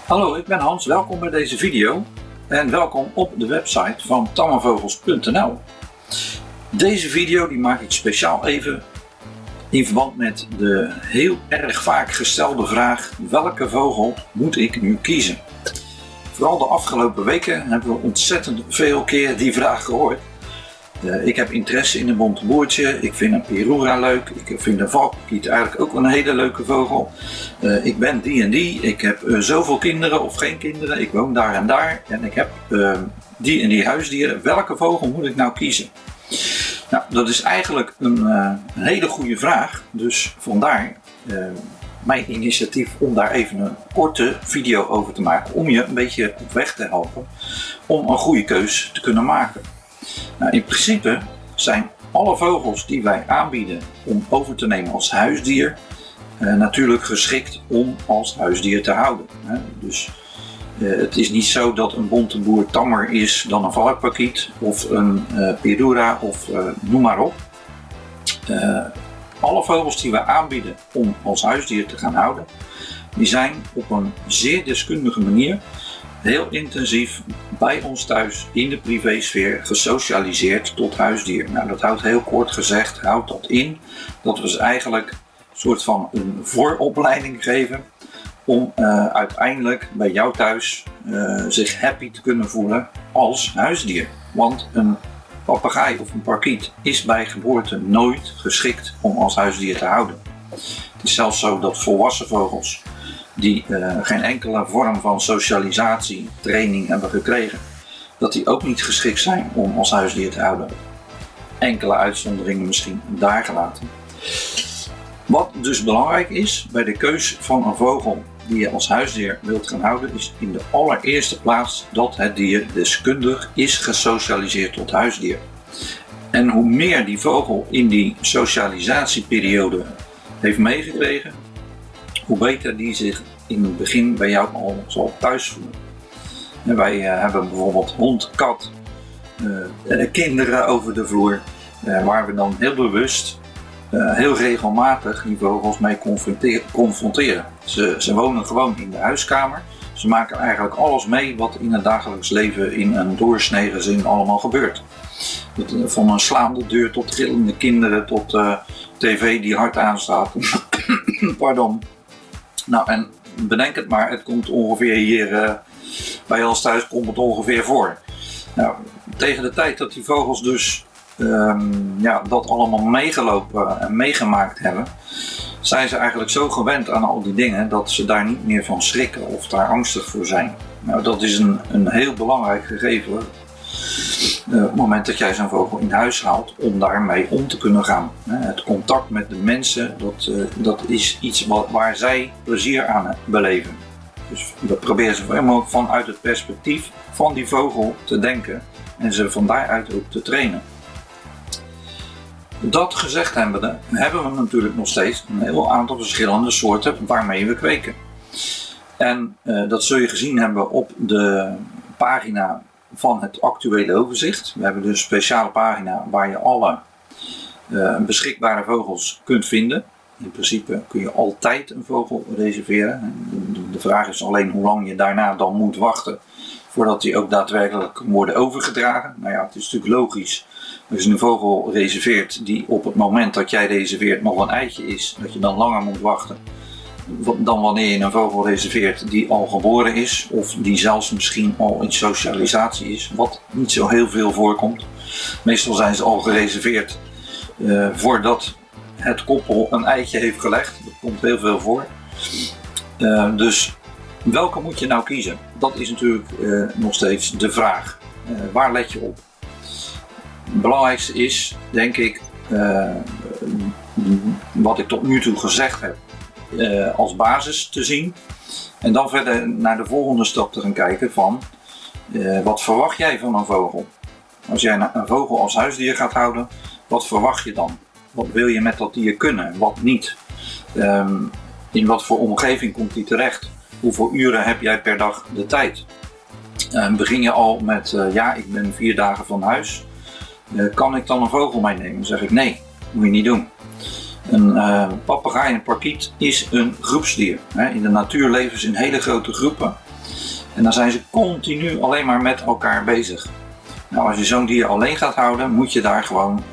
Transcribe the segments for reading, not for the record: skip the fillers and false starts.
Hallo, ik ben Hans. Welkom bij deze video en welkom op de website van tammevogels.nl. Deze video die maak ik speciaal even in verband met de heel erg vaak gestelde vraag: welke vogel moet ik nu kiezen? Vooral de afgelopen weken hebben we ontzettend veel keer die vraag gehoord. Ik heb interesse in een bonteboertje, ik vind een Perura leuk, ik vind een valkparkiet eigenlijk ook een hele leuke vogel. Ik ben die en die, ik heb zoveel kinderen of geen kinderen, ik woon daar en ik heb die en die huisdieren. Welke vogel moet ik nou kiezen? Nou, dat is eigenlijk een hele goede vraag, dus vandaar mijn initiatief om daar even een korte video over te maken, om je een beetje op weg te helpen om een goede keus te kunnen maken. Nou, in principe zijn alle vogels die wij aanbieden om over te nemen als huisdier natuurlijk geschikt om als huisdier te houden. Dus het is niet zo dat een bonteboer tammer is dan een valkparkiet of een Perura of noem maar op. Alle vogels die we aanbieden om als huisdier te gaan houden, die zijn op een zeer deskundige manier heel intensief bij ons thuis in de privésfeer gesocialiseerd tot huisdier. Nou, dat houdt heel kort gezegd, houdt dat in dat we ze eigenlijk een soort van een vooropleiding geven om uiteindelijk bij jou thuis zich happy te kunnen voelen als huisdier. Want een papegaai of een parkiet is bij geboorte nooit geschikt om als huisdier te houden. Het is zelfs zo dat volwassen vogels die geen enkele vorm van socialisatie, training hebben gekregen, dat die ook niet geschikt zijn om als huisdier te houden. Enkele uitzonderingen misschien daar gelaten. Wat dus belangrijk is bij de keus van een vogel die je als huisdier wilt gaan houden, is in de allereerste plaats dat het dier deskundig is gesocialiseerd tot huisdier. En hoe meer die vogel in die socialisatieperiode heeft meegekregen, hoe beter die zich in het begin bij jou al zal thuis voelen. En wij hebben bijvoorbeeld hond, kat, kinderen over de vloer, waar we dan heel bewust, heel regelmatig die vogels mee confronteren. Ze wonen gewoon in de huiskamer. Ze maken eigenlijk alles mee wat in het dagelijks leven in een doorsnee gezin allemaal gebeurt. Van een slaande deur tot gillende kinderen tot tv die hard aanstaat. Pardon. Nou, en bedenk het maar, het komt ongeveer hier bij ons thuis komt het ongeveer voor. Nou, tegen de tijd dat die vogels dus dat allemaal meegelopen en meegemaakt hebben, zijn ze eigenlijk zo gewend aan al die dingen dat ze daar niet meer van schrikken of daar angstig voor zijn. Nou, dat is een heel belangrijk gegeven op het moment dat jij zo'n vogel in huis haalt om daarmee om te kunnen gaan. Het contact met de mensen, dat is iets waar zij plezier aan beleven. Dus we proberen ze helemaal vanuit het perspectief van die vogel te denken en ze van daaruit ook te trainen. Dat gezegd hebbende, hebben we natuurlijk nog steeds een heel aantal verschillende soorten waarmee we kweken. En dat zul je gezien hebben op de pagina van het actuele overzicht. We hebben dus een speciale pagina waar je alle beschikbare vogels kunt vinden. In principe kun je altijd een vogel reserveren. De vraag is alleen hoe lang je daarna dan moet wachten voordat die ook daadwerkelijk kan worden overgedragen. Nou ja, het is natuurlijk logisch. Als je een vogel reserveert die op het moment dat jij reserveert nog een eitje is, dat je dan langer moet wachten dan wanneer je een vogel reserveert die al geboren is of die zelfs misschien al in socialisatie is, wat niet zo heel veel voorkomt. Meestal zijn ze al gereserveerd voordat het koppel een eitje heeft gelegd. Dat komt heel veel voor. Dus welke moet je nou kiezen? Dat is natuurlijk nog steeds de vraag. Waar let je op? Het belangrijkste is, denk ik, wat ik tot nu toe gezegd heb, als basis te zien. En dan verder naar de volgende stap te gaan kijken van, wat verwacht jij van een vogel? Als jij een vogel als huisdier gaat houden, wat verwacht je dan? Wat wil je met dat dier kunnen, wat niet? In wat voor omgeving komt die terecht? Hoeveel uren heb jij per dag de tijd? Begin je al met, ik ben 4 dagen van huis. Kan ik dan een vogel meenemen? Dan zeg ik nee, moet je niet doen. Een papegaai en een parkiet is een groepsdier. In de natuur leven ze in hele grote groepen. En dan zijn ze continu alleen maar met elkaar bezig. Nou, als je zo'n dier alleen gaat houden, moet je daar gewoon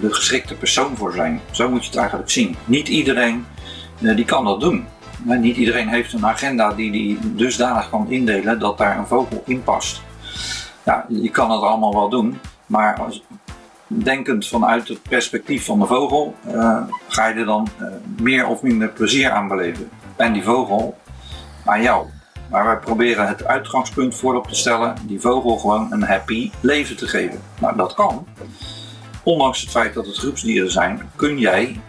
de geschikte persoon voor zijn. Zo moet je het eigenlijk zien. Niet iedereen die kan dat doen. Niet iedereen heeft een agenda die dusdanig kan indelen dat daar een vogel in past. Ja, je kan het allemaal wel doen, maar denkend vanuit het perspectief van de vogel ga je er dan meer of minder plezier aan beleven. En die vogel aan jou. Maar wij proberen het uitgangspunt voorop te stellen, die vogel gewoon een happy leven te geven. Nou, dat kan. Ondanks het feit dat het groepsdieren zijn, kun jij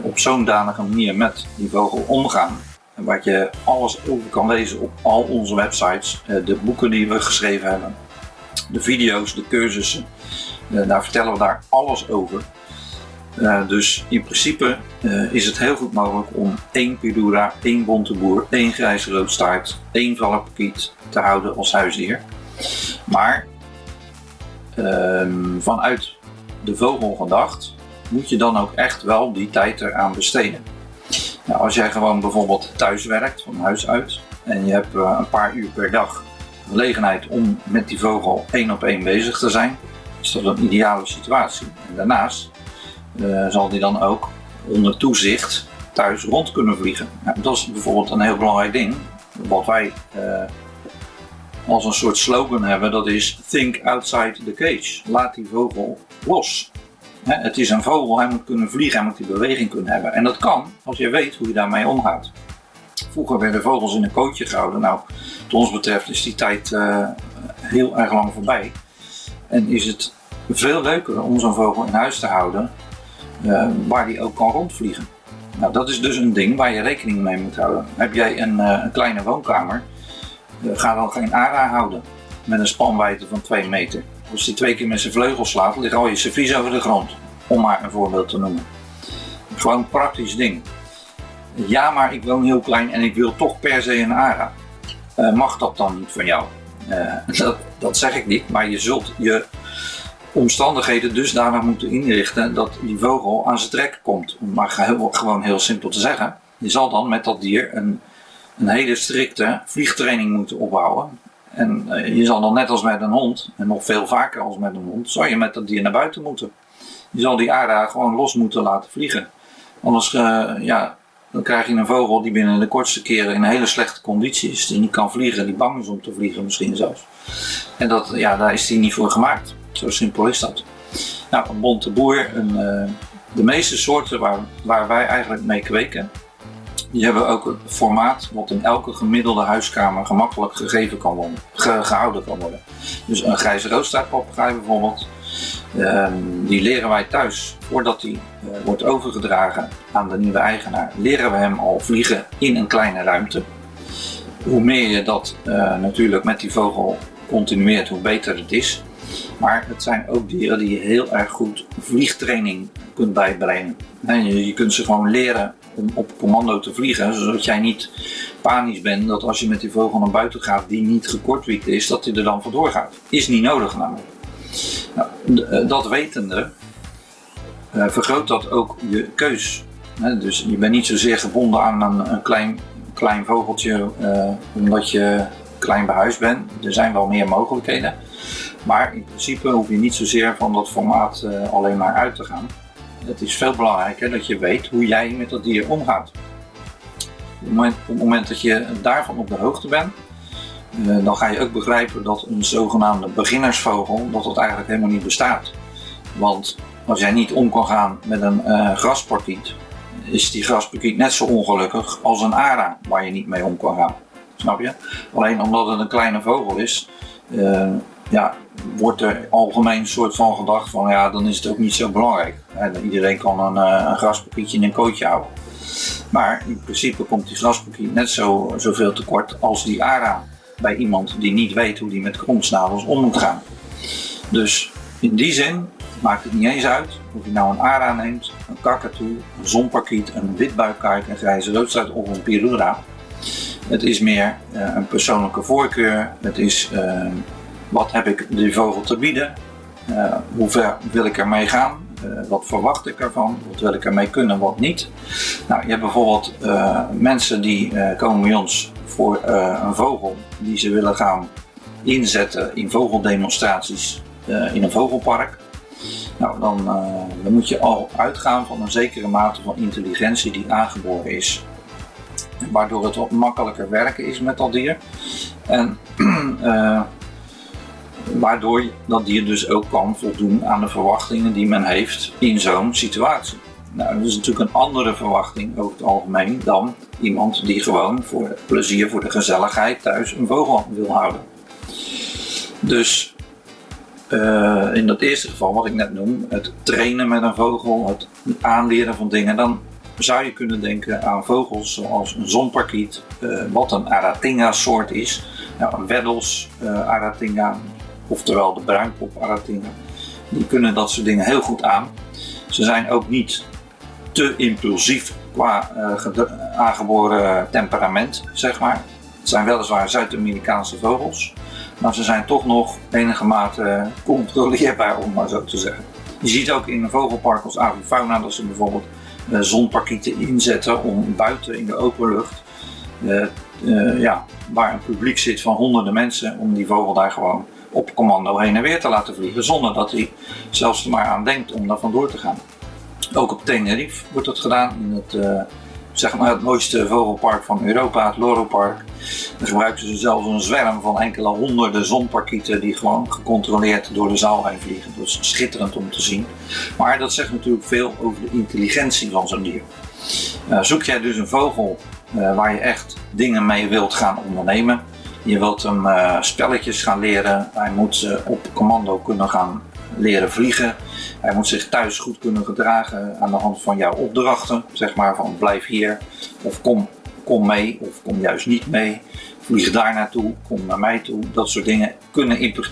op zo'n danige manier met die vogel omgaan. En waar je alles over kan lezen op al onze websites, de boeken die we geschreven hebben, de video's, de cursussen, daar vertellen we daar alles over. Dus in principe is het heel goed mogelijk om 1 Pidura, 1 bonteboer, 1 grijze roodstaart, 1 valkparkiet te houden als huisdier. Maar vanuit de vogel gedacht moet je dan ook echt wel die tijd eraan besteden. Nou, als jij gewoon bijvoorbeeld thuis werkt, van huis uit, en je hebt een paar uur per dag gelegenheid om met die vogel 1 op 1 bezig te zijn, is dat een ideale situatie. En daarnaast zal die dan ook onder toezicht thuis rond kunnen vliegen. Nou, dat is bijvoorbeeld een heel belangrijk ding. Wat wij als een soort slogan hebben, dat is think outside the cage. Laat die vogel los. Het is een vogel, hij moet kunnen vliegen, hij moet die beweging kunnen hebben. En dat kan als je weet hoe je daarmee omgaat. Vroeger werden vogels in een kootje gehouden. Nou, wat ons betreft is die tijd heel erg lang voorbij. En is het veel leuker om zo'n vogel in huis te houden waar die ook kan rondvliegen. Nou, dat is dus een ding waar je rekening mee moet houden. Heb jij een kleine woonkamer, ga dan geen ARA houden met een spanwijdte van 2 meter. Als die 2 keer met zijn vleugels slaat, ligt al je servies over de grond. Om maar een voorbeeld te noemen. Gewoon een praktisch ding. Ja, maar ik woon heel klein en ik wil toch per se een ARA. Mag dat dan niet van jou? Dat zeg ik niet, maar je zult je omstandigheden dusdanig moeten inrichten dat die vogel aan zijn trek komt. Om maar gewoon heel simpel te zeggen. Je zal dan met dat dier een hele strikte vliegtraining moeten opbouwen. En je zal dan net als met een hond, en nog veel vaker als met een hond, zal je met dat dier naar buiten moeten. Je zal die ARA gewoon los moeten laten vliegen. Anders dan krijg je een vogel die binnen de kortste keren in een hele slechte conditie is, die niet kan vliegen, die bang is om te vliegen misschien zelfs. En daar is die niet voor gemaakt. Zo simpel is dat. Nou, een bonteboer, de meeste soorten waar wij eigenlijk mee kweken, die hebben ook een formaat wat in elke gemiddelde huiskamer gemakkelijk gehouden kan worden. Dus een grijze roodstaartpapegaai bijvoorbeeld, die leren wij thuis, voordat die wordt overgedragen aan de nieuwe eigenaar, leren we hem al vliegen in een kleine ruimte. Hoe meer je dat natuurlijk met die vogel continueert, hoe beter het is. Maar het zijn ook dieren die je heel erg goed vliegtraining kunt bijbrengen. Je kunt ze gewoon leren om op commando te vliegen, zodat jij niet panisch bent dat als je met die vogel naar buiten gaat die niet gekortwiekt is, dat hij er dan vandoor gaat. Is niet nodig namelijk. Nou, dat wetende vergroot dat ook je keus. Dus je bent niet zozeer gebonden aan een klein vogeltje omdat je klein behuisd bent. Er zijn wel meer mogelijkheden. Maar in principe hoef je niet zozeer van dat formaat alleen maar uit te gaan. Het is veel belangrijker dat je weet hoe jij met dat dier omgaat. Op het moment dat je daarvan op de hoogte bent, dan ga je ook begrijpen dat een zogenaamde beginnersvogel, dat eigenlijk helemaal niet bestaat. Want als jij niet om kan gaan met een grasparkiet, is die grasparkiet net zo ongelukkig als een ARA waar je niet mee om kan gaan. Snap je? Alleen omdat het een kleine vogel is, wordt er algemeen soort van gedacht van dan is het ook niet zo belangrijk. Iedereen kan een grasparkietje in een kootje houden. Maar in principe komt die grasparkiet net zoveel tekort als die ARA bij iemand die niet weet hoe die met kromsnavels om moet gaan. Dus in die zin maakt het niet eens uit of je nou een ARA neemt, een kakatoe, een zonparkiet, een witbuikkaik, een grijze roodstaart of een Pidura. Het is meer een persoonlijke voorkeur. Het is wat heb ik die vogel te bieden? Hoe ver wil ik ermee gaan? Wat verwacht ik ervan? Wat wil ik ermee kunnen, wat niet? Nou, je hebt bijvoorbeeld mensen die komen bij ons voor een vogel die ze willen gaan inzetten in vogeldemonstraties in een vogelpark. Nou, dan moet je al uitgaan van een zekere mate van intelligentie die aangeboren is. Waardoor het wat makkelijker werken is met dat dier. En waardoor dat dier dus ook kan voldoen aan de verwachtingen die men heeft in zo'n situatie. Nou, dat is natuurlijk een andere verwachting over het algemeen dan iemand die gewoon voor het plezier, voor de gezelligheid thuis een vogel wil houden. Dus in dat eerste geval wat ik net noem, het trainen met een vogel, het aanleren van dingen, dan zou je kunnen denken aan vogels zoals een zonparkiet, wat een Aratinga soort is. Nou, een Weddels Aratinga, oftewel de bruinkop Aratinga. Die kunnen dat soort dingen heel goed aan. Ze zijn ook niet te impulsief qua aangeboren temperament, zeg maar. Het zijn weliswaar Zuid-Amerikaanse vogels, maar ze zijn toch nog enige mate controleerbaar, om maar zo te zeggen. Je ziet ook in een vogelpark als Avifauna dat ze bijvoorbeeld zonparkieten inzetten om buiten in de open lucht, waar een publiek zit van honderden mensen, om die vogel daar gewoon op commando heen en weer te laten vliegen, zonder dat hij zelfs er maar aan denkt om daar vandoor te gaan. Ook op Tenerife wordt dat gedaan, in het mooiste vogelpark van Europa, het Loropark. Dan gebruiken ze zelfs een zwerm van enkele honderden zonparkieten die gewoon gecontroleerd door de zaal heen vliegen. Dat is schitterend om te zien. Maar dat zegt natuurlijk veel over de intelligentie van zo'n dier. Zoek jij dus een vogel waar je echt dingen mee wilt gaan ondernemen. Je wilt hem spelletjes gaan leren. Hij moet op commando kunnen gaan leren vliegen. Hij moet zich thuis goed kunnen gedragen aan de hand van jouw opdrachten. Zeg maar van blijf hier of kom mee of kom juist niet mee. Vlieg daar naartoe, kom naar mij toe. Dat soort dingen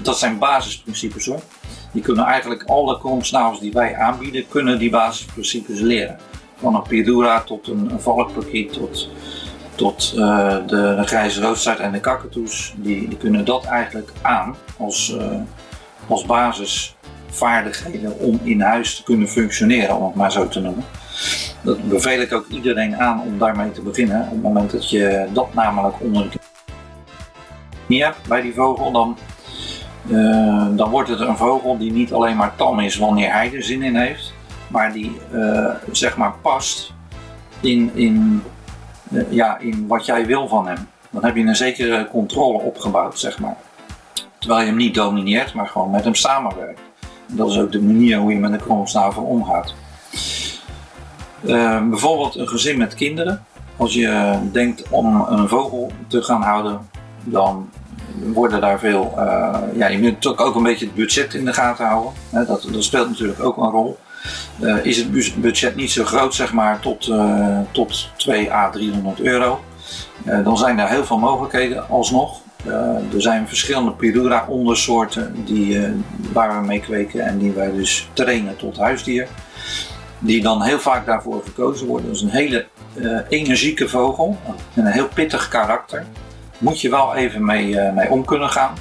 dat zijn basisprincipes hoor. Die kunnen eigenlijk alle kromsnavels die wij aanbieden, kunnen die basisprincipes leren. Van een Perdura tot een valkparkiet tot de grijze roodstaart en de kakatoes. Die kunnen dat eigenlijk aan als basisvaardigheden om in huis te kunnen functioneren, om het maar zo te noemen. Dat beveel ik ook iedereen aan om daarmee te beginnen. Op het moment dat je dat namelijk onder de knie hebt bij die vogel, dan wordt het een vogel die niet alleen maar tam is wanneer hij er zin in heeft, maar die zeg maar past in wat jij wil van hem. Dan heb je een zekere controle opgebouwd, zeg maar. Terwijl je hem niet domineert, maar gewoon met hem samenwerkt. En dat is ook de manier hoe je met een kromsnavel omgaat. Bijvoorbeeld een gezin met kinderen. Als je denkt om een vogel te gaan houden, dan worden daar veel... je moet natuurlijk ook een beetje het budget in de gaten houden. Dat speelt natuurlijk ook een rol. Is het budget niet zo groot, zeg maar, tot 200 à 300 euro, dan zijn er heel veel mogelijkheden alsnog. Er zijn verschillende Perdura ondersoorten waar we mee kweken en die wij dus trainen tot huisdier. Die dan heel vaak daarvoor gekozen worden. Dat is een hele energieke vogel en een heel pittig karakter. Moet je wel even mee om kunnen gaan.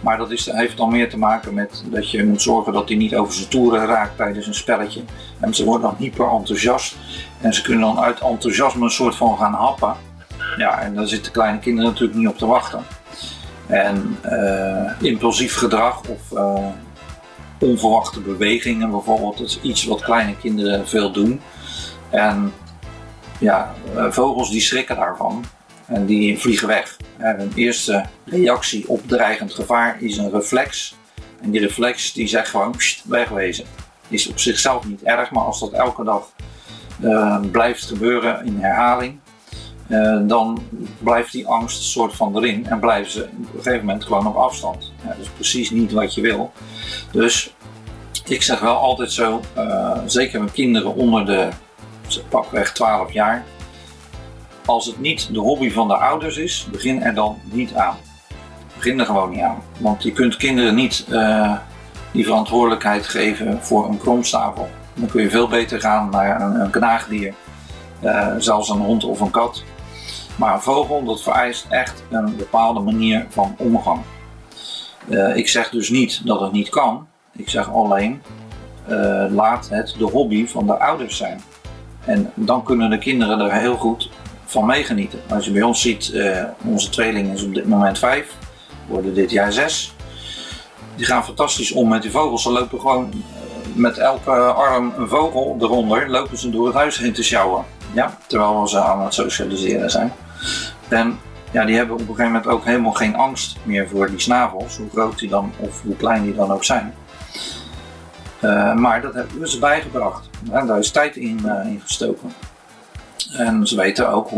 Maar dat heeft dan meer te maken met dat je moet zorgen dat hij niet over zijn toeren raakt tijdens een spelletje. En ze worden dan hyper enthousiast. En ze kunnen dan uit enthousiasme een soort van gaan happen. Ja, en daar zitten kleine kinderen natuurlijk niet op te wachten. En impulsief gedrag of onverwachte bewegingen bijvoorbeeld, dat is iets wat kleine kinderen veel doen. En ja, vogels die schrikken daarvan en die vliegen weg. Een eerste reactie op dreigend gevaar is een reflex. En die reflex die zegt gewoon wegwezen. Is op zichzelf niet erg, maar als dat elke dag blijft gebeuren in herhaling, dan blijft die angst een soort van erin en blijven ze op een gegeven moment gewoon op afstand. Ja, dat is precies niet wat je wil. Dus ik zeg wel altijd zo, zeker met kinderen onder de pakweg 12 jaar, als het niet de hobby van de ouders is, begin er dan niet aan. Begin er gewoon niet aan. Want je kunt kinderen niet die verantwoordelijkheid geven voor een kromstavel. Dan kun je veel beter gaan naar een knaagdier, zelfs een hond of een kat. Maar een vogel, dat vereist echt een bepaalde manier van omgang. Ik zeg dus niet dat het niet kan. Ik zeg alleen, laat het de hobby van de ouders zijn. En dan kunnen de kinderen er heel goed van meegenieten. Als je bij ons ziet, onze tweeling is op dit moment 5, worden dit jaar 6. Die gaan fantastisch om met die vogels. Ze lopen gewoon met elke arm een vogel eronder, lopen ze door het huis heen te sjouwen. Ja, terwijl ze aan het socialiseren zijn. En ja, die hebben op een gegeven moment ook helemaal geen angst meer voor die snavels, hoe groot die dan of hoe klein die dan ook zijn. Maar dat hebben we ze bijgebracht. En daar is tijd in gestoken. En ze weten ook,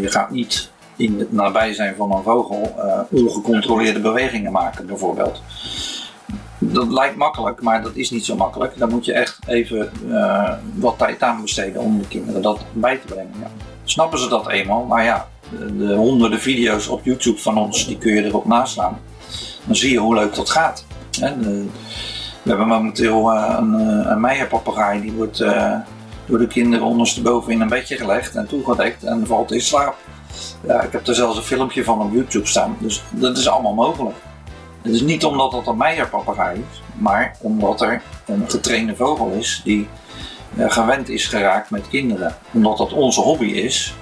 je gaat niet in het nabijzijn van een vogel ongecontroleerde bewegingen maken bijvoorbeeld. Dat lijkt makkelijk, maar dat is niet zo makkelijk. Daar moet je echt even wat tijd aan besteden om de kinderen dat bij te brengen. Ja. Snappen ze dat eenmaal? Maar ja, de honderden video's op YouTube van ons, die kun je erop naslaan. Dan zie je hoe leuk dat gaat. We hebben momenteel een meijerpapegaai, die wordt door de kinderen ondersteboven in een bedje gelegd en toegedekt en valt in slaap. Ja, ik heb er zelfs een filmpje van op YouTube staan, dus dat is allemaal mogelijk. Het is niet omdat dat een meijerpapegaai is, maar omdat er een getrainde vogel is die gewend is geraakt met kinderen. Omdat dat onze hobby is,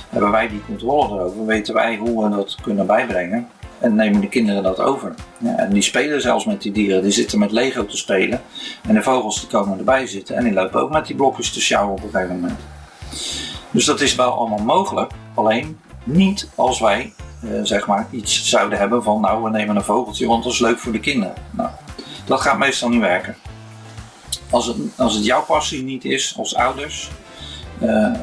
hebben wij die controle erover, weten wij hoe we dat kunnen bijbrengen en nemen de kinderen dat over. Ja, en die spelen zelfs met die dieren, die zitten met Lego te spelen en de vogels die komen erbij zitten en die lopen ook met die blokjes te sjouwen op een gegeven moment. Dus dat is wel allemaal mogelijk, alleen niet als wij zeg maar iets zouden hebben van nou we nemen een vogeltje want dat is leuk voor de kinderen. Nou, dat gaat meestal niet werken. Als het jouw passie niet is als ouders,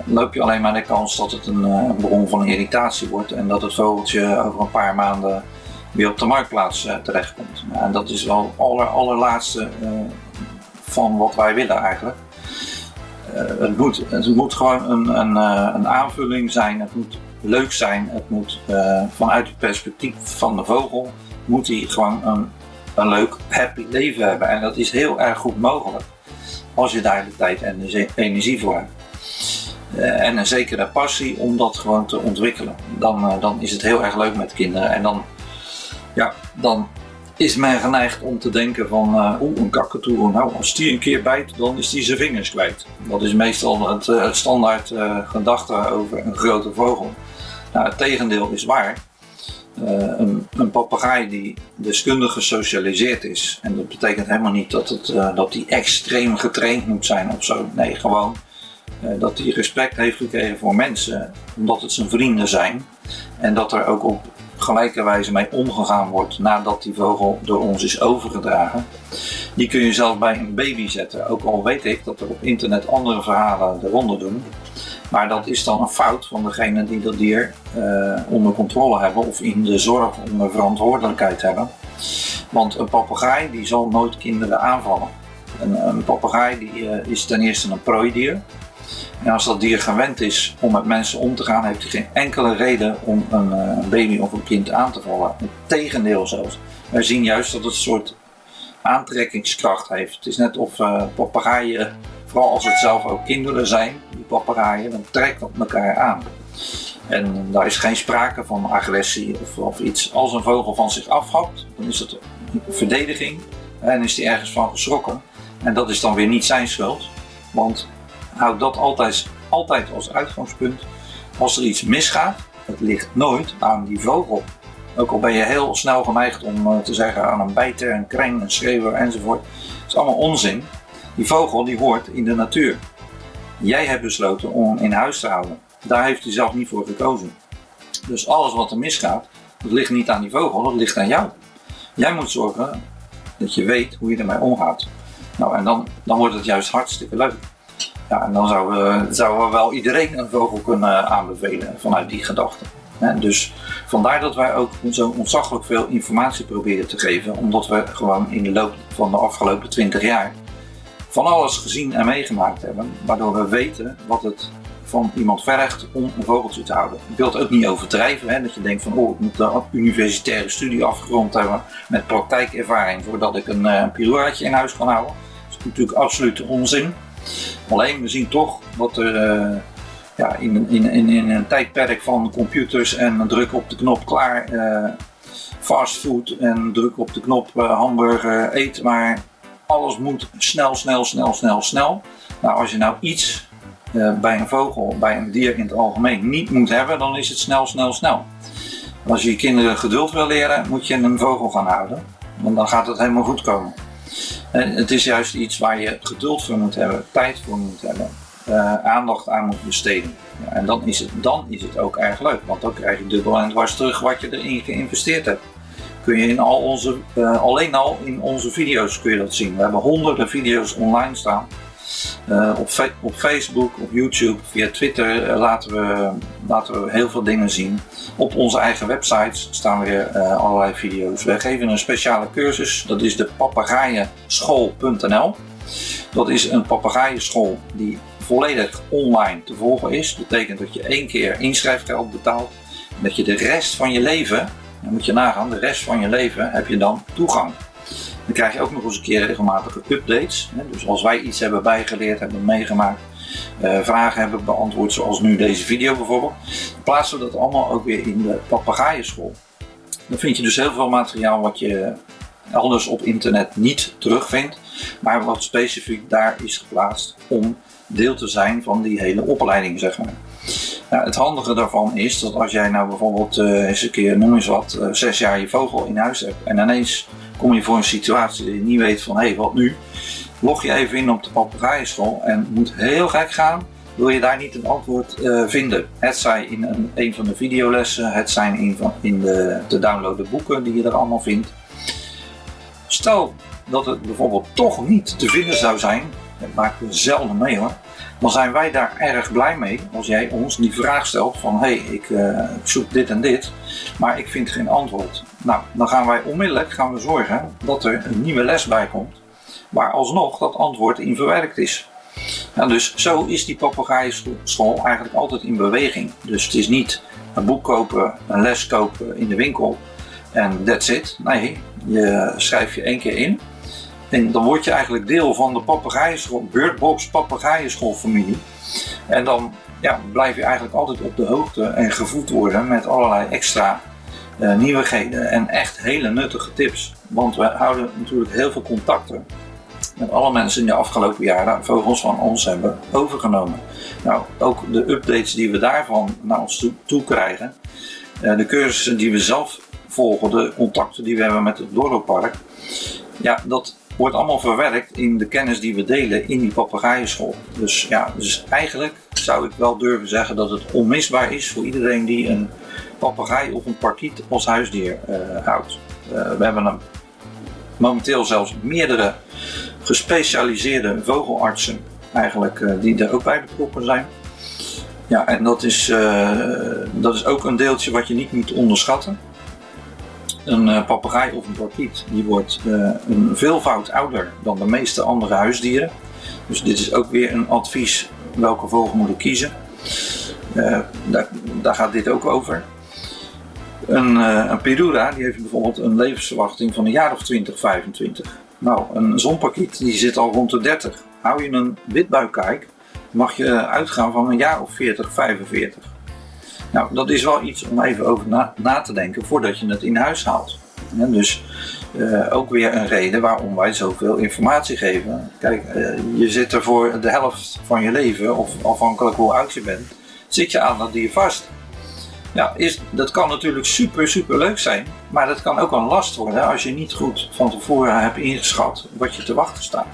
loop je alleen maar de kans dat het een bron van irritatie wordt en dat het vogeltje over een paar maanden weer op de marktplaats terechtkomt. Nou, en dat is wel het allerlaatste van wat wij willen eigenlijk. Het moet gewoon een aanvulling zijn, het moet leuk zijn, het moet vanuit het perspectief van de vogel moet hij gewoon een leuk happy leven hebben en dat is heel erg goed mogelijk als je daar de tijd en de energie voor hebt. En een zekere passie om dat gewoon te ontwikkelen. Dan is het heel erg leuk met kinderen en dan is men geneigd om te denken van een kakatoe, nou als die een keer bijt dan is die zijn vingers kwijt. Dat is meestal het standaard gedachte over een grote vogel. Nou, het tegendeel is waar. Een papegaai die deskundig gesocialiseerd is en dat betekent helemaal niet dat die extreem getraind moet zijn of zo. Nee, gewoon dat hij respect heeft gekregen voor mensen omdat het zijn vrienden zijn en dat er ook op gelijke wijze mee omgegaan wordt nadat die vogel door ons is overgedragen. Die kun je zelfs bij een baby zetten, ook al weet ik dat er op internet andere verhalen eronder doen. Maar dat is dan een fout van degene die dat dier onder controle hebben of in de zorg onder verantwoordelijkheid hebben. Want een papegaai die zal nooit kinderen aanvallen. Een papegaai die is ten eerste een prooidier. En als dat dier gewend is om met mensen om te gaan, heeft hij geen enkele reden om een baby of een kind aan te vallen. Het tegendeel zelfs. Wij zien juist dat het een soort aantrekkingskracht heeft. Het is net of papegaaien, vooral als het zelf ook kinderen zijn, die papegaaien, dan trekt dat elkaar aan. En daar is geen sprake van agressie of iets. Als een vogel van zich afhapt, dan is het een verdediging en is hij ergens van geschrokken. En dat is dan weer niet zijn schuld, want houd dat altijd als uitgangspunt. Als er iets misgaat, het ligt nooit aan die vogel. Ook al ben je heel snel geneigd om te zeggen aan een bijter, een kreng, een schreeuwer enzovoort. Dat is allemaal onzin. Die vogel die hoort in de natuur. Jij hebt besloten om hem in huis te houden. Daar heeft hij zelf niet voor gekozen. Dus alles wat er misgaat, dat ligt niet aan die vogel, dat ligt aan jou. Jij moet zorgen dat je weet hoe je ermee omgaat. Nou, en dan wordt het juist hartstikke leuk. Ja, en dan zouden we wel iedereen een vogel kunnen aanbevelen vanuit die gedachte. Dus vandaar dat wij ook zo ontzaglijk veel informatie proberen te geven, omdat we gewoon in de loop van de afgelopen 20 jaar van alles gezien en meegemaakt hebben, waardoor we weten wat het van iemand vergt om een vogeltje te houden. Ik wil het ook niet overdrijven, dat je denkt van ik moet een universitaire studie afgerond hebben met praktijkervaring voordat ik een piloraatje in huis kan houden. Dat is natuurlijk absoluut onzin. Alleen we zien toch wat er in een tijdperk van computers en druk op de knop klaar, fastfood en druk op de knop hamburger, eet maar. Alles moet snel. Nou, als je nou iets bij een vogel, bij een dier in het algemeen niet moet hebben, dan is het snel. Als je je kinderen geduld wil leren, moet je een vogel gaan houden, want dan gaat het helemaal goed komen. En het is juist iets waar je geduld voor moet hebben, tijd voor moet hebben, aandacht aan moet besteden. Ja, en dan is het ook erg leuk, want dan krijg je dubbel en dwars terug wat je erin geïnvesteerd hebt. Kun je in alleen al in onze video's kun je dat zien. We hebben honderden video's online staan. Op Facebook, op YouTube, via Twitter laten we heel veel dingen zien. Op onze eigen websites staan weer allerlei video's. Wij geven een speciale cursus, dat is de papegaaienschool.nl. Dat is een papegaaienschool die volledig online te volgen is. Dat betekent dat je 1 keer inschrijfgeld betaalt en dat je de rest van je leven, dan moet je nagaan, de rest van je leven heb je dan toegang. Dan krijg je ook nog eens een keer regelmatige updates. Dus als wij iets hebben bijgeleerd, hebben meegemaakt, vragen hebben beantwoord, zoals nu deze video bijvoorbeeld, dan plaatsen we dat allemaal ook weer in de papegaaienschool. Dan vind je dus heel veel materiaal wat je elders op internet niet terugvindt, maar wat specifiek daar is geplaatst om deel te zijn van die hele opleiding, zeg maar. Nou, het handige daarvan is dat als jij nou bijvoorbeeld eens een keer, noem eens wat, 6 jaar je vogel in huis hebt en ineens kom je voor een situatie dat je niet weet van hé, wat nu? Log je even in op de papegaaienschool en het moet heel gek gaan, wil je daar niet een antwoord vinden. Het zij in een van de videolessen, het zijn in de te downloaden boeken die je er allemaal vindt. Stel dat het bijvoorbeeld toch niet te vinden zou zijn, dat maken we zelden mee hoor, dan zijn wij daar erg blij mee als jij ons die vraag stelt van hé, ik zoek dit en dit, maar ik vind geen antwoord. Nou, dan gaan wij onmiddellijk zorgen dat er een nieuwe les bij komt, waar alsnog dat antwoord in verwerkt is. Nou, dus zo is die papegaaienschool eigenlijk altijd in beweging. Dus het is niet een boek kopen, een les kopen in de winkel en that's it. Nee, je schrijf je 1 keer in. En dan word je eigenlijk deel van de papegaaienschool, Birdbox papegaaienschoolfamilie. En dan blijf je eigenlijk altijd op de hoogte en gevoed worden met allerlei extra nieuwigheden en echt hele nuttige tips. Want we houden natuurlijk heel veel contacten met alle mensen die de afgelopen jaren vogels van ons hebben overgenomen. Nou, ook de updates die we daarvan naar ons toe krijgen, de cursussen die we zelf volgen, de contacten die we hebben met het Doropark, ja, dat wordt allemaal verwerkt in de kennis die we delen in die papegaaienschool. Dus eigenlijk zou ik wel durven zeggen dat het onmisbaar is voor iedereen die een papegaai of een parkiet als huisdier houdt. We hebben momenteel zelfs meerdere gespecialiseerde vogelartsen eigenlijk die er ook bij betrokken zijn. Ja, en dat is ook een deeltje wat je niet moet onderschatten. Een papegaai of een parkiet die wordt een veelvoud ouder dan de meeste andere huisdieren. Dus dit is ook weer een advies welke vogel moet ik kiezen. Daar gaat dit ook over. Een Perura die heeft bijvoorbeeld een levensverwachting van een jaar of 20, 25. Nou, een zonparkiet die zit al rond de 30. Hou je een witbuikkijk, mag je uitgaan van een jaar of 40, 45. Nou, dat is wel iets om even over na te denken voordat je het in huis haalt. Ja, dus ook weer een reden waarom wij zoveel informatie geven. Kijk, je zit er voor de helft van je leven, of afhankelijk hoe oud je bent, zit je aan dat dier vast. Ja, dat kan natuurlijk super leuk zijn, maar dat kan ook een last worden als je niet goed van tevoren hebt ingeschat wat je te wachten staat.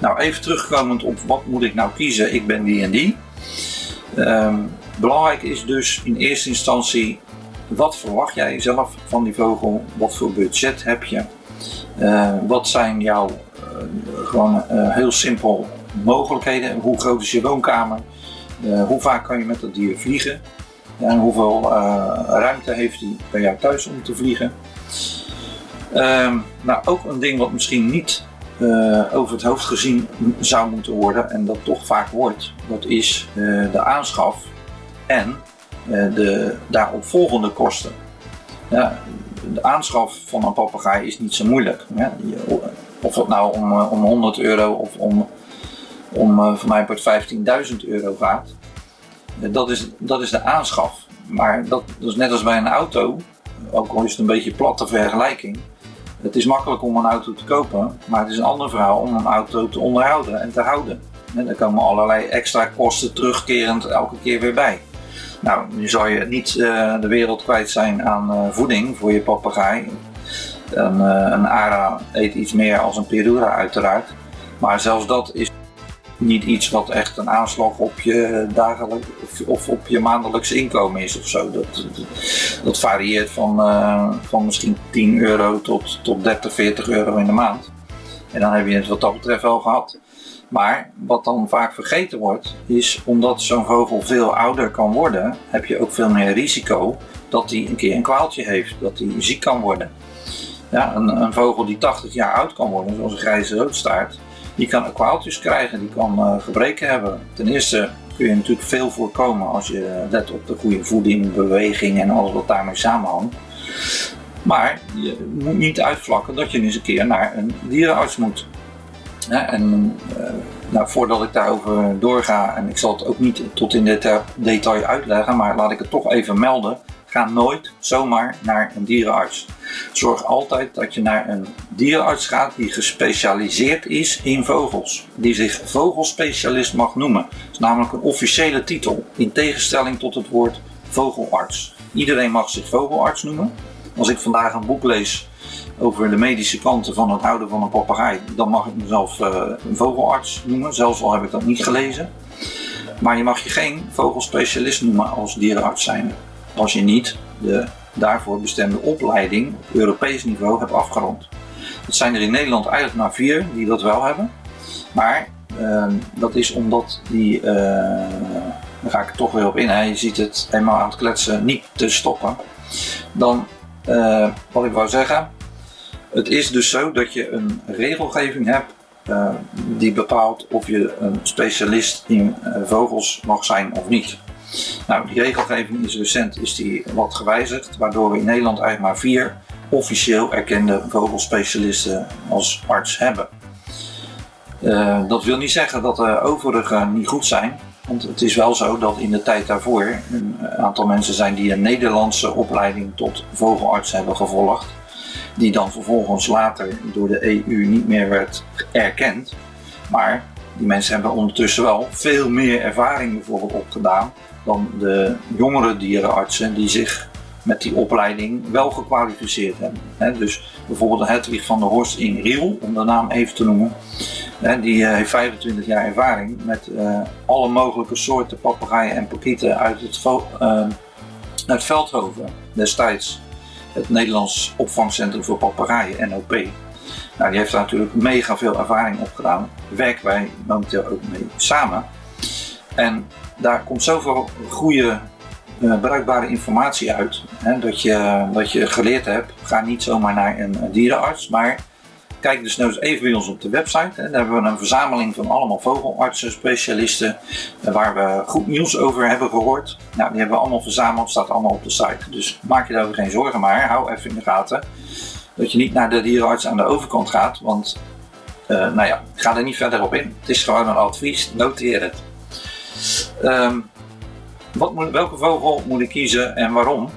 Nou, even terugkomend op wat moet ik nou kiezen, ik ben die en die. Belangrijk is dus in eerste instantie, wat verwacht jij zelf van die vogel? Wat voor budget heb je? Wat zijn jouw heel simpel mogelijkheden? Hoe groot is je woonkamer? Hoe vaak kan je met dat dier vliegen? En hoeveel ruimte heeft hij bij jou thuis om te vliegen? Nou, ook een ding wat misschien niet over het hoofd gezien zou moeten worden en dat toch vaak wordt, dat is de aanschaf en de daaropvolgende kosten. Ja, de aanschaf van een papegaai is niet zo moeilijk. Ja, of het nou om 100 euro of om voor mij part €15.000 gaat. Dat is de aanschaf. Maar dat is net als bij een auto, ook al is het een beetje platte vergelijking. Het is makkelijk om een auto te kopen, maar het is een ander verhaal om een auto te onderhouden en te houden. En er komen allerlei extra kosten terugkerend elke keer weer bij. Nou, nu zal je niet de wereld kwijt zijn aan voeding voor je papegaai. Een ara eet iets meer als een perura uiteraard. Maar zelfs dat is niet iets wat echt een aanslag op je dagelijks of op je maandelijks inkomen is of zo. Dat varieert van misschien 10 euro tot 30, 40 euro in de maand. En dan heb je het wat dat betreft wel gehad. Maar wat dan vaak vergeten wordt, is omdat zo'n vogel veel ouder kan worden, heb je ook veel meer risico dat hij een keer een kwaaltje heeft, dat hij ziek kan worden. Ja, een vogel die 80 jaar oud kan worden, zoals een grijze roodstaart, die kan kwaaltjes krijgen, die kan gebreken hebben. Ten eerste kun je natuurlijk veel voorkomen als je let op de goede voeding, beweging en alles wat daarmee samenhangt. Maar je moet niet uitvlakken dat je eens een keer naar een dierenarts moet. Ja, en voordat ik daarover doorga, en ik zal het ook niet tot in detail uitleggen, maar laat ik het toch even melden. Ga nooit zomaar naar een dierenarts. Zorg altijd dat je naar een dierenarts gaat die gespecialiseerd is in vogels. Die zich vogelspecialist mag noemen. Dat is namelijk een officiële titel, in tegenstelling tot het woord vogelarts. Iedereen mag zich vogelarts noemen. Als ik vandaag een boek lees over de medische kanten van het houden van een papegaai, dan mag ik mezelf een vogelarts noemen, zelfs al heb ik dat niet gelezen. Maar je mag je geen vogelspecialist noemen als dierenarts zijnde, als je niet de daarvoor bestemde opleiding op Europees niveau hebt afgerond. Het zijn er in Nederland eigenlijk maar 4 die dat wel hebben, maar dat is omdat die, daar ga ik er toch weer op in, hè. Je ziet het eenmaal aan het kletsen niet te stoppen. Dan, wat ik wou zeggen, het is dus zo dat je een regelgeving hebt die bepaalt of je een specialist in vogels mag zijn of niet. Nou, die regelgeving is recent wat gewijzigd, waardoor we in Nederland eigenlijk maar 4 officieel erkende vogelspecialisten als arts hebben. Dat wil niet zeggen dat de overige niet goed zijn, want het is wel zo dat in de tijd daarvoor een aantal mensen zijn die een Nederlandse opleiding tot vogelarts hebben gevolgd, die dan vervolgens later door de EU niet meer werd erkend. Maar die mensen hebben ondertussen wel veel meer ervaring bijvoorbeeld opgedaan dan de jongere dierenartsen die zich met die opleiding wel gekwalificeerd hebben. Dus bijvoorbeeld Hedwig van der Horst in Riel, om de naam even te noemen. Die heeft 25 jaar ervaring met alle mogelijke soorten papegaaien en parkieten uit Veldhoven destijds. Het Nederlands Opvangcentrum voor Papegaaien, NOP. Nou, die heeft daar natuurlijk mega veel ervaring op gedaan. Daar werken wij momenteel ook mee samen. En daar komt zoveel goede, bruikbare informatie uit. Hè, dat je geleerd hebt, ga niet zomaar naar een dierenarts, maar kijk dus nou eens even bij ons op de website. Hè. Daar hebben we een verzameling van allemaal vogelartsen, specialisten, waar we goed nieuws over hebben gehoord. Nou, die hebben we allemaal verzameld, staat allemaal op de site. Dus maak je daarover geen zorgen, maar hou even in de gaten dat je niet naar de dierenarts aan de overkant gaat, want ik ga er niet verder op in. Het is gewoon een advies, noteer het. Welke vogel moet ik kiezen en waarom?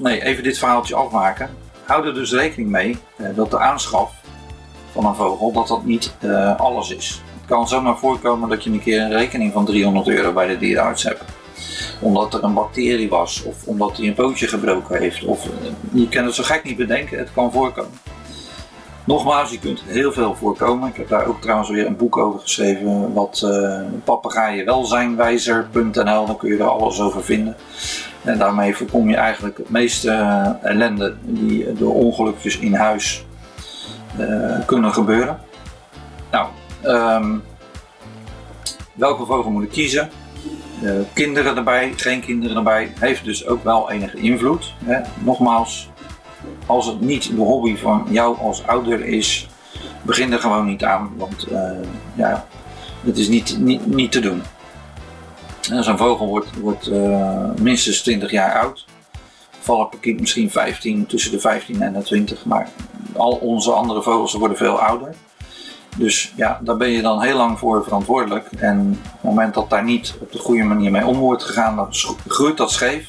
Even dit verhaaltje afmaken. Hou er dus rekening mee dat de aanschaf van een vogel dat niet alles is. Het kan zomaar voorkomen dat je een keer een rekening van 300 euro bij de dierenarts hebt. Omdat er een bacterie was of omdat hij een pootje gebroken heeft. Of, je kan het zo gek niet bedenken, het kan voorkomen. Nogmaals, je kunt heel veel voorkomen. Ik heb daar ook trouwens weer een boek over geschreven, papegaaienwelzijnwijzer.nl, daar kun je er alles over vinden. En daarmee voorkom je eigenlijk het meeste ellende die door ongelukjes in huis kunnen gebeuren. Nou, welke vogel moet ik kiezen? Kinderen erbij, geen kinderen erbij, heeft dus ook wel enige invloed. Hè. Nogmaals, als het niet de hobby van jou als ouder is, begin er gewoon niet aan, want het is niet te doen. Zo'n vogel wordt minstens 20 jaar oud. Vallenparkiet misschien 15, tussen de 15 en de 20, maar al onze andere vogels worden veel ouder. Dus ja, daar ben je dan heel lang voor verantwoordelijk. En op het moment dat daar niet op de goede manier mee om wordt gegaan, dan groeit dat scheef. Op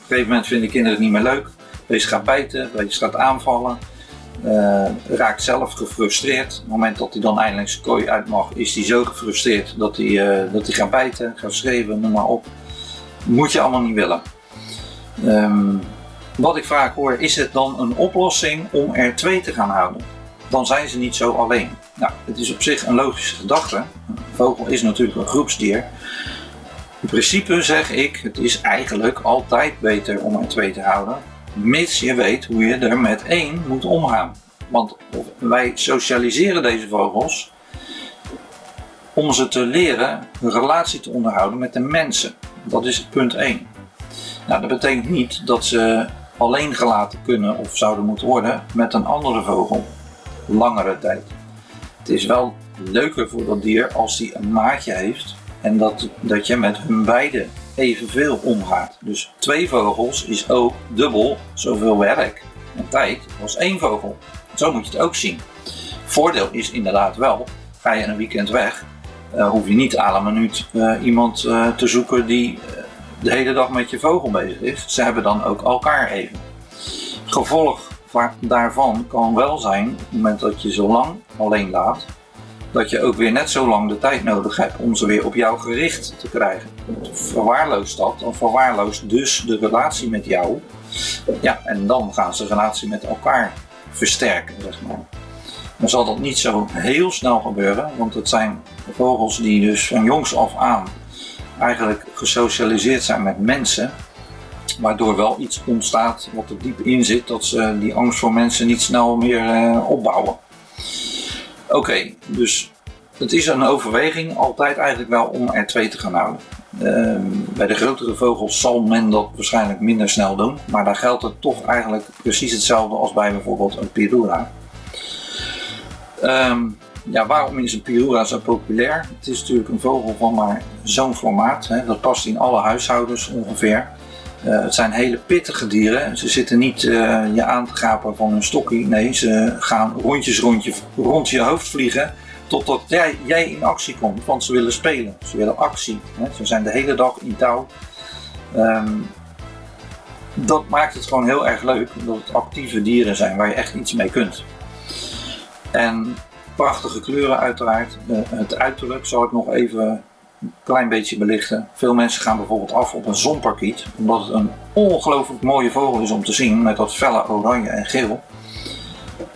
een gegeven moment vinden kinderen het niet meer leuk. Deze gaat bijten, deze gaat aanvallen. raakt zelf gefrustreerd. Op het moment dat hij dan eindelijk zijn kooi uit mag, is hij zo gefrustreerd dat hij gaat bijten, gaat schreeuwen, noem maar op. Moet je allemaal niet willen. Wat ik vaak hoor, is het dan een oplossing om er 2 te gaan houden? Dan zijn ze niet zo alleen. Nou, het is op zich een logische gedachte. Een vogel is natuurlijk een groepsdier. In principe zeg ik, het is eigenlijk altijd beter om er 2 te houden, mits je weet hoe je er met 1 moet omgaan. Want wij socialiseren deze vogels om ze te leren een relatie te onderhouden met de mensen. Dat is het punt 1. Nou, dat betekent niet dat ze alleen gelaten kunnen of zouden moeten worden met een andere vogel langere tijd. Het is wel leuker voor dat dier als die een maatje heeft en dat je met hun beiden evenveel omgaat. Dus 2 vogels is ook dubbel zoveel werk en tijd als 1 vogel. Zo moet je het ook zien. Voordeel is inderdaad wel, ga je een weekend weg, hoef je niet à la minuut iemand te zoeken die de hele dag met je vogel bezig is. Ze hebben dan ook elkaar even. Gevolg daarvan kan wel zijn, op het moment dat je zo lang alleen laat, dat je ook weer net zo lang de tijd nodig hebt om ze weer op jou gericht te krijgen. Verwaarloost dat, dan verwaarloost dus de relatie met jou. Ja, en dan gaan ze de relatie met elkaar versterken, zeg maar. Dan zal dat niet zo heel snel gebeuren, want het zijn vogels die dus van jongs af aan eigenlijk gesocialiseerd zijn met mensen, waardoor wel iets ontstaat wat er diep in zit, dat ze die angst voor mensen niet snel meer opbouwen. Oké, dus het is een overweging altijd eigenlijk wel om er 2 te gaan houden. Bij de grotere vogels zal men dat waarschijnlijk minder snel doen, maar daar geldt het toch eigenlijk precies hetzelfde als bij bijvoorbeeld een Pyrrhura. Waarom is een Pyrrhura zo populair? Het is natuurlijk een vogel van maar zo'n formaat, hè? Dat past in alle huishoudens ongeveer. Het zijn hele pittige dieren. Ze zitten niet je aan te gapen van hun stokkie. Nee, ze gaan rondjes rond je hoofd vliegen totdat jij in actie komt. Want ze willen spelen, ze willen actie. Hè? Ze zijn de hele dag in touw. Dat maakt het gewoon heel erg leuk, omdat het actieve dieren zijn waar je echt iets mee kunt. En prachtige kleuren uiteraard. Het uiterlijk zal ik nog even een klein beetje belichten. Veel mensen gaan bijvoorbeeld af op een zonparkiet, omdat het een ongelooflijk mooie vogel is om te zien met dat felle oranje en geel.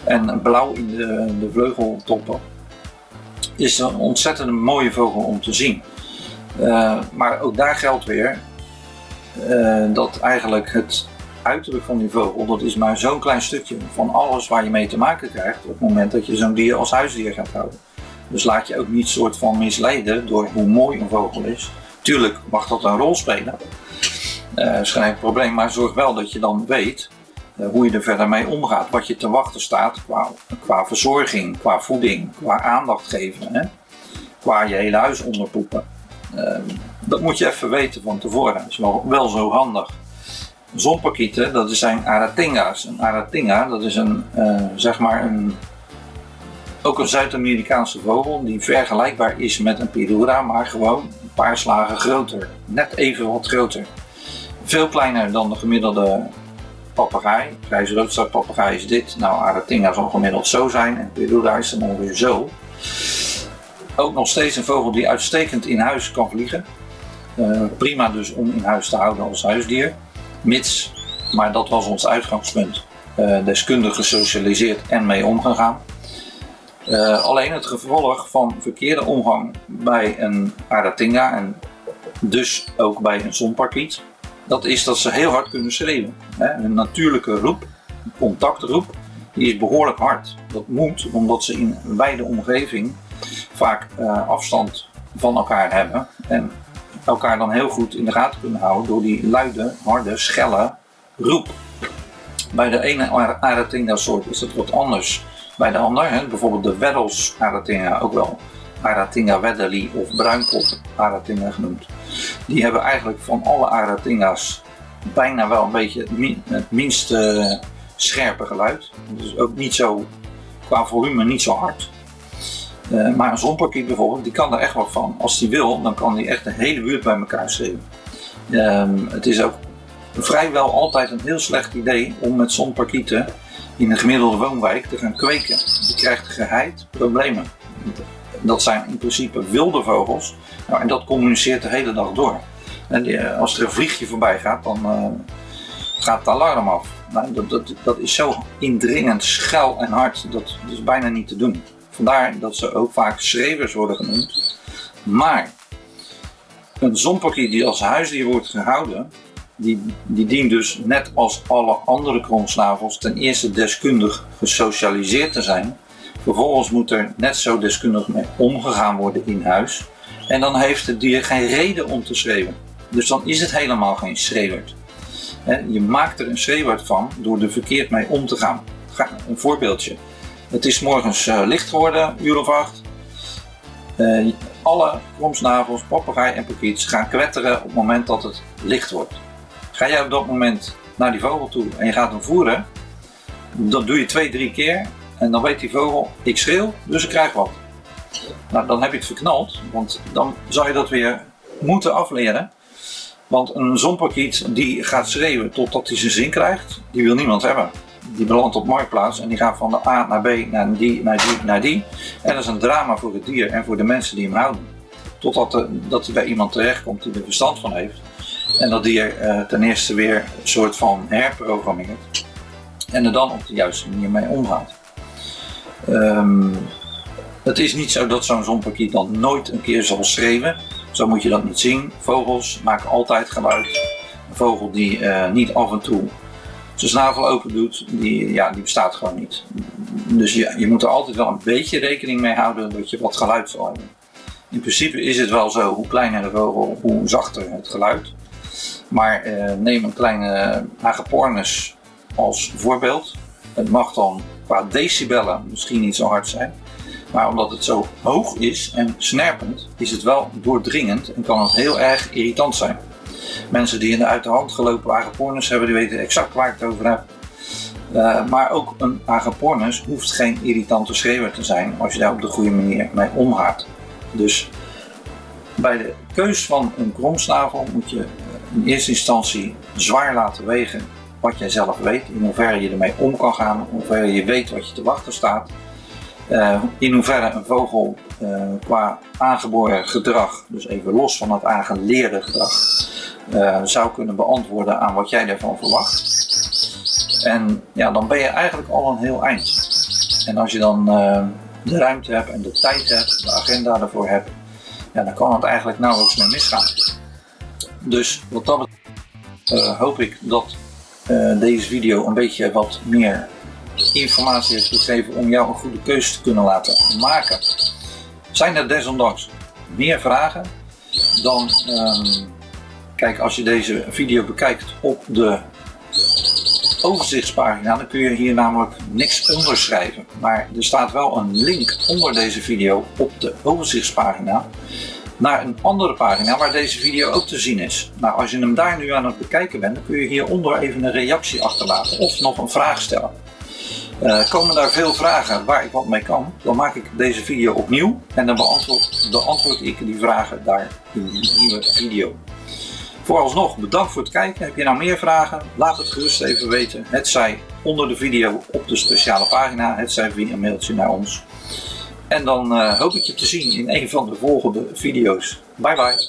En blauw in de vleugeltoppen. Is een ontzettend mooie vogel om te zien. Maar ook daar geldt weer dat eigenlijk het uiterlijk van die vogel, dat is maar zo'n klein stukje van alles waar je mee te maken krijgt op het moment dat je zo'n dier als huisdier gaat houden. Dus laat je ook niet soort van misleiden door hoe mooi een vogel is. Tuurlijk mag dat een rol spelen, is geen probleem, maar zorg wel dat je dan weet hoe je er verder mee omgaat, wat je te wachten staat qua verzorging, qua voeding, qua aandacht geven, hè? Qua je hele huis onderpoepen. Dat moet je even weten van tevoren, dat is wel zo handig. Zonparkieten, dat zijn aratinga's. Een aratinga, dat is ook een Zuid-Amerikaanse vogel die vergelijkbaar is met een Pyrrhura, maar gewoon een paar slagen groter. Net even wat groter. Veel kleiner dan de gemiddelde papegaai. Grijs-roodstaartpapegaai is dit. Nou, aratinga zal gemiddeld zo zijn en Pyrrhura is dan ongeveer zo. Ook nog steeds een vogel die uitstekend in huis kan vliegen. Prima dus om in huis te houden als huisdier. Mits, maar dat was ons uitgangspunt, deskundig gesocialiseerd en mee omgegaan. Alleen het gevolg van verkeerde omgang bij een aratinga en dus ook bij een zonparkiet, dat is dat ze heel hard kunnen schreeuwen. Een natuurlijke roep, een contactroep, die is behoorlijk hard. Dat moet omdat ze in een wijde omgeving vaak afstand van elkaar hebben en elkaar dan heel goed in de gaten kunnen houden door die luide, harde, schelle roep. Bij de ene aratinga soort is het wat anders bij de ander. Hè? Bijvoorbeeld de Weddell's aratinga, ook wel Aratinga weddelii of bruinkop aratinga genoemd. Die hebben eigenlijk van alle aratinga's bijna wel een beetje het minst scherpe geluid. Dus ook niet zo, qua volume niet zo hard. Maar een zonparkiet bijvoorbeeld, die kan er echt wat van. Als die wil, dan kan die echt de hele buurt bij elkaar schreeuwen. Het is ook vrijwel altijd een heel slecht idee om met zonparkieten in een gemiddelde woonwijk te gaan kweken. Die krijgt geheid problemen. Dat zijn in principe wilde vogels. Nou, en dat communiceert de hele dag door. En als er een vliegje voorbij gaat, dan gaat het alarm af. Nou, dat is zo indringend, schel en hard, dat is bijna niet te doen. Vandaar dat ze ook vaak schreeuwers worden genoemd. Maar een zompakkie die als huisdier wordt gehouden, die dient dus net als alle andere kromsnavels ten eerste deskundig gesocialiseerd te zijn. Vervolgens moet er net zo deskundig mee omgegaan worden in huis. En dan heeft het dier geen reden om te schreeuwen. Dus dan is het helemaal geen schreeuwert. Je maakt er een schreeuwert van door er verkeerd mee om te gaan. Een voorbeeldje. Het is morgens licht geworden, uur of 8. Alle kromsnavels, papegaai en parkiets gaan kwetteren op het moment dat het licht wordt. Ga jij op dat moment naar die vogel toe en je gaat hem voeren, dat doe je 2-3 keer en dan weet die vogel, ik schreeuw, dus ik krijg wat. Nou, dan heb je het verknald, want dan zou je dat weer moeten afleren. Want een zonparkiet die gaat schreeuwen totdat hij zijn zin krijgt, die wil niemand hebben. Die belandt op marktplaats en die gaat van de A naar B, naar die, naar die, naar die. En dat is een drama voor het dier en voor de mensen die hem houden. Totdat dat hij bij iemand terechtkomt die er verstand van heeft. En dat dier ten eerste weer een soort van herprogrammeert. En er dan op de juiste manier mee omgaat. Het is niet zo dat zo'n zonparkiet dan nooit een keer zal schreeuwen. Zo moet je dat niet zien. Vogels maken altijd geluid. Een vogel die niet af en toe zijn snavel open doet, die bestaat gewoon niet. Dus je moet er altijd wel een beetje rekening mee houden dat je wat geluid zal hebben. In principe is het wel zo, hoe kleiner de vogel, hoe zachter het geluid. Maar neem een kleine agapornis als voorbeeld. Het mag dan qua decibellen misschien niet zo hard zijn. Maar omdat het zo hoog is en snerpend, is het wel doordringend en kan het heel erg irritant zijn. Mensen die een uit de hand gelopen agapornis hebben, die weten exact waar ik het over heb. Maar ook een agapornis hoeft geen irritante schreeuwer te zijn als je daar op de goede manier mee omgaat. Dus bij de keus van een kromsnavel moet je in eerste instantie zwaar laten wegen wat jij zelf weet, in hoeverre je ermee om kan gaan, in hoeverre je weet wat je te wachten staat. In hoeverre een vogel qua aangeboren gedrag, dus even los van het aangeleerde gedrag, zou kunnen beantwoorden aan wat jij daarvan verwacht. En ja, dan ben je eigenlijk al een heel eind. En als je dan de ruimte hebt en de tijd hebt, de agenda ervoor hebt, ja, dan kan het eigenlijk nauwelijks meer misgaan. Dus wat dat betreft hoop ik dat deze video een beetje wat meer informatie heeft gegeven om jou een goede keuze te kunnen laten maken. Zijn er desondanks meer vragen, dan kijk, als je deze video bekijkt op de overzichtspagina, dan kun je hier namelijk niks onderschrijven. Maar er staat wel een link onder deze video op de overzichtspagina naar een andere pagina waar deze video ook te zien is. Nou, als je hem daar nu aan het bekijken bent, dan kun je hieronder even een reactie achterlaten of nog een vraag stellen. Komen daar veel vragen waar ik wat mee kan, dan maak ik deze video opnieuw en dan beantwoord ik die vragen daar in die nieuwe video. Vooralsnog bedankt voor het kijken. Heb je nou meer vragen? Laat het gerust even weten. Hetzij onder de video op de speciale pagina, hetzij via een mailtje naar ons. En dan hoop ik je te zien in een van de volgende video's. Bye bye!